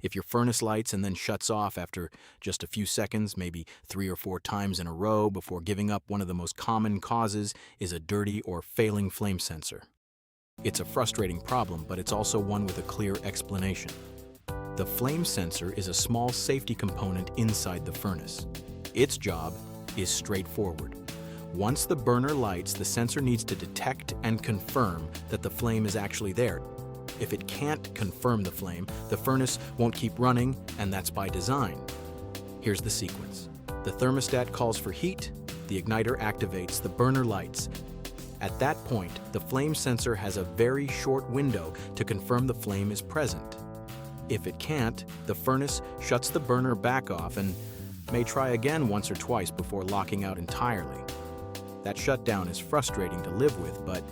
If your furnace lights and then shuts off after just a few seconds, maybe 3 or 4 times in a row before giving up, one of the most common causes is a dirty or failing flame sensor. It's a frustrating problem, but it's also one with a clear explanation. The flame sensor is a small safety component inside the furnace. Its job is straightforward. Once the burner lights, the sensor needs to detect and confirm that the flame is actually there. If it can't confirm the flame, the furnace won't keep running, and that's by design. Here's the sequence. The thermostat calls for heat, the igniter activates, the burner lights. At that point, the flame sensor has a very short window to confirm the flame is present. If it can't, the furnace shuts the burner back off and may try again once or twice before locking out entirely. That shutdown is frustrating to live with, but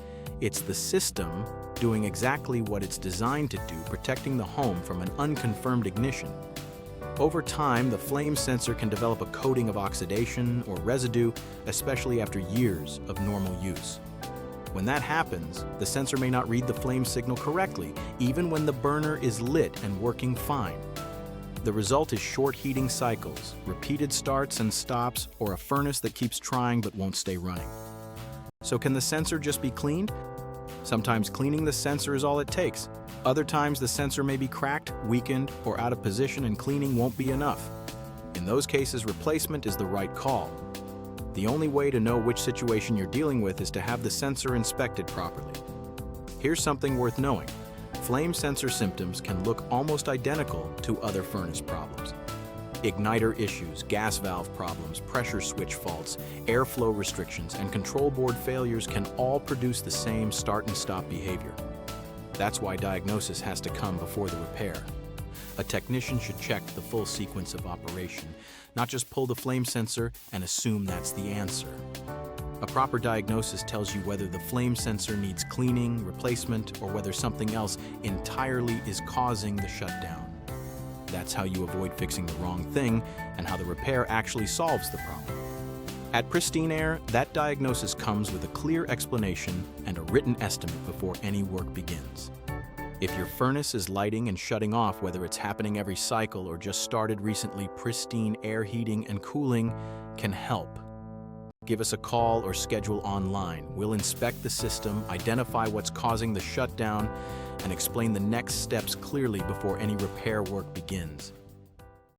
it's the system doing exactly what it's designed to do, protecting the home from an unconfirmed ignition. Over time, the flame sensor can develop a coating of oxidation or residue, especially after years of normal use. When that happens, the sensor may not read the flame signal correctly, even when the burner is lit and working fine. The result is short heating cycles, repeated starts and stops, or a furnace that keeps trying but won't stay running. So can the sensor just be cleaned? Sometimes cleaning the sensor is all it takes. Other times the sensor may be cracked, weakened, or out of position, and cleaning won't be enough. In those cases, replacement is the right call. The only way to know which situation you're dealing with is to have the sensor inspected properly. Here's something worth knowing. Flame sensor symptoms can look almost identical to other furnace problems. Igniter issues, gas valve problems, pressure switch faults, airflow restrictions, and control board failures can all produce the same start and stop behavior. That's why diagnosis has to come before the repair. A technician should check the full sequence of operation, not just pull the flame sensor and assume that's the answer. A proper diagnosis tells you whether the flame sensor needs cleaning, replacement, or whether something else entirely is causing the shutdown. That's how you avoid fixing the wrong thing and how the repair actually solves the problem. At Pristine Air, that diagnosis comes with a clear explanation and a written estimate before any work begins. If your furnace is lighting and shutting off, whether it's happening every cycle or just started recently, Pristine Air Heating and Cooling can help. Give us a call or schedule online. We'll inspect the system, identify what's causing the shutdown, and explain the next steps clearly before any repair work begins.